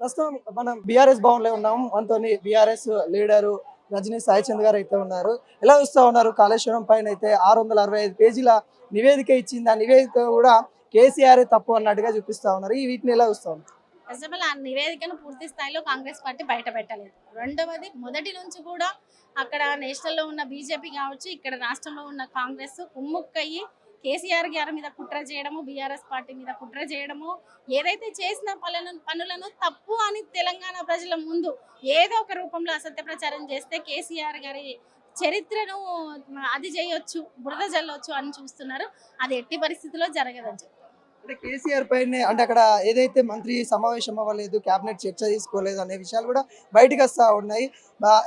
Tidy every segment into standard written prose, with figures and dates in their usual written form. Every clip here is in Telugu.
ప్రస్తుతం మనం బీఆర్ఎస్ భవన్ లో ఉన్నాము. మనతోని బీఆర్ఎస్ లీడరు రజనీ సాయిచంద్ గారు అయితే ఉన్నారు. ఎలా చూస్తా ఉన్నారు? కాళేశ్వరం పైన అయితే 665 పేజీల నివేదిక ఇచ్చింది. ఆ నివేదిక కూడా కేసీఆర్ తప్పు అన్నట్టుగా చూపిస్తా ఉన్నారు. ఈ వీటిని ఎలా చూస్తా ఉన్నారు? అసలు ఆ నివేదికను పూర్తి స్థాయిలో కాంగ్రెస్ పార్టీ బయట పెట్టలేదు. రెండవది, మొదటి నుంచి కూడా అక్కడ నేషనల్లో ఉన్న బీజేపీ కావచ్చు, ఇక్కడ రాష్ట్రంలో ఉన్న కాంగ్రెస్ కుమ్ముక్కయ్యి కేసీఆర్ గారి మీద కుట్ర చేయడము, బీఆర్ఎస్ పార్టీ మీద కుట్ర చేయడము, ఏదైతే చేసిన పనులను తప్పు అని తెలంగాణ ప్రజల ముందు ఏదో ఒక రూపంలో అసత్య ప్రచారం చేస్తే కేసీఆర్ గారి చరిత్రను అది చేయొచ్చు, బురద జల్లొచ్చు అని చూస్తున్నారు. అది ఎట్టి పరిస్థితిలో జరగదని చెప్పి. అంటే కేసీఆర్ పైన అంటే అక్కడ ఏదైతే మంత్రి సమావేశం అవ్వలేదు, కేబినెట్ చర్చ తీసుకోలేదు అనే విషయాలు కూడా బయటకు వస్తా ఉన్నాయి.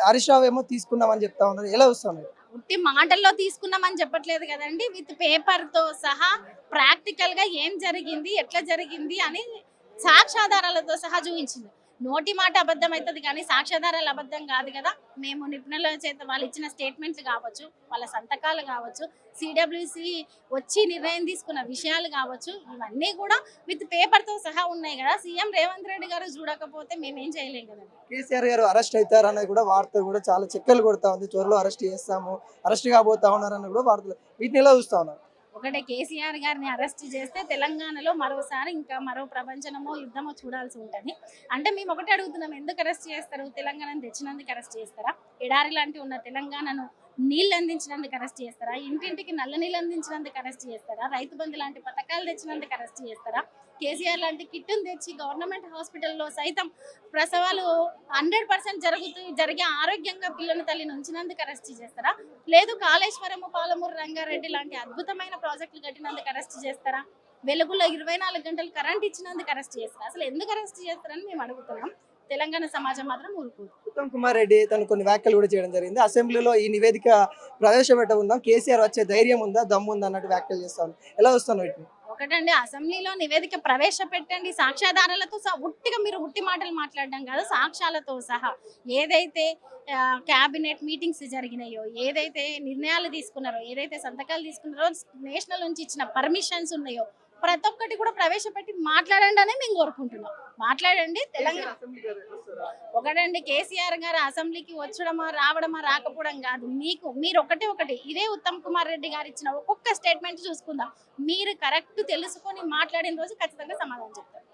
హరీష్ రావు ఏమో తీసుకున్నామని చెప్తా ఉన్నారు. ఎలా వస్తున్నారు? ఉట్టి మాటల్లో తీసుకున్నామని చెప్పట్లేదు కదండి, విత్ పేపర్ తో సహా ప్రాక్టికల్ గా ఏం జరిగింది, ఎట్లా జరిగింది అని సాక్ష్యాధారాలతో సహా చూపించింది. నోటి మాట అబద్ధం అవుతుంది కానీ సాక్ష్యాధారాలు అబద్ధం కాదు కదా. మేము నిపుణుల చేత వాళ్ళు ఇచ్చిన స్టేట్మెంట్లు కావచ్చు, వాళ్ళ సంతకాలు కావచ్చు, సిడబ్ల్యూసి వచ్చి నిర్ణయం తీసుకున్న విషయాలు కావచ్చు, ఇవన్నీ కూడా విత్ పేపర్ తో సహా ఉన్నాయి కదా. సీఎం రేవంత్ రెడ్డి గారు చూడకపోతే మేమేం చేయలేం కదండి. కేసీఆర్ గారు అరెస్ట్ అవుతారన్నది కూడా వార్త కూడా చాలా చెక్కలు కొడతా ఉంది. త్వరలో అరెస్ట్ చేస్తాము, అరెస్ట్ కాబోతా ఉన్నారన్న కూడా వార్తలు. వీటిని ఎలా చూస్తా ఉన్నారు? ఒకటే, కేసీఆర్ గారిని అరెస్ట్ చేస్తే తెలంగాణలో మరోసారి ఇంకా మరో ప్రపంచనమో యుద్ధమో చూడాల్సి ఉంటుంది. అంటే మేము ఒకటే అడుగుతున్నాం, ఎందుకు అరెస్ట్ చేస్తారు? తెలంగాణను తెచ్చినందుకు అరెస్ట్ చేస్తారా? ఎడారి లాంటి ఉన్న తెలంగాణను నీళ్ళు అందించినందుకు అరెస్ట్ చేస్తారా? ఇంటింటికి నల్ల నీళ్ళు అందించినందుకు అరెస్ట్ చేస్తారా? రైతు బంధు లాంటి పథకాలు తెచ్చినందుకు అరెస్ట్ చేస్తారా? కేసీఆర్ లాంటి కిట్టును తెచ్చి గవర్నమెంట్ హాస్పిటల్లో సైతం ప్రసవాలు 100% జరిగే ఆరోగ్యంగా పిల్లల తల్లిని ఉంచినందుకు అరెస్ట్ చేస్తారా? లేదు కాళేశ్వరము, పాలమూరు రంగారెడ్డి లాంటి అద్భుతమైన ప్రాజెక్టులు కట్టినందుకు అరెస్ట్ చేస్తారా? వెలుగులో 24 గంటలు కరెంట్ ఇచ్చినందుకు అరెస్ట్ చేస్తారా? అసలు ఎందుకు అరెస్ట్ చేస్తారని మేము అడుగుతున్నాం. తెలంగాణ సమాజం మాత్రం ఊరుకోదు. ఉత్తమ్ కుమార్ రెడ్డి తను కొన్ని వ్యాఖ్యలు కూడా చేయడం జరిగింది. అసెంబ్లీలో ఈ నివేదిక ప్రవేశపెట్టకుందాం, కేసీఆర్ వచ్చే ధైర్యం ఉందా, దమ్ము ఉందా అన్నట్టు వ్యాఖ్యలు చేస్తాను. ఎలా వస్తాను వీటిని? ఒకటండి, అసెంబ్లీలో నివేదిక ప్రవేశపెట్టండి, సాక్ష్యాధారాలతో సహా. ఉట్టిగా మీరు ఉట్టి మాటలు మాట్లాడడం కాదు, సాక్ష్యాలతో సహా. ఏదైతే క్యాబినెట్ మీటింగ్స్ జరిగినాయో, ఏదైతే నిర్ణయాలు తీసుకున్నారో, ఏదైతే సంతకాలు తీసుకున్నారో, నేషనల్ నుంచి ఇచ్చిన పర్మిషన్స్ ఉన్నాయో, ప్రతి ఒక్కటి కూడా ప్రవేశపెట్టి మాట్లాడండి అని మేము కోరుకుంటున్నాం. మాట్లాడండి. తెలంగాణ ఒకటండి, కేసీఆర్ గారు అసెంబ్లీకి వచ్చడమా, రావడమా, రాకపోవడం కాదు. మీరు ఒకటి ఇదే ఉత్తమ్ కుమార్ రెడ్డి గారు ఇచ్చిన ఒక్కొక్క స్టేట్మెంట్ చూసుకుందాం. మీరు కరెక్ట్ తెలుసుకొని మాట్లాడిన రోజు ఖచ్చితంగా సమాధానం చెప్తారు.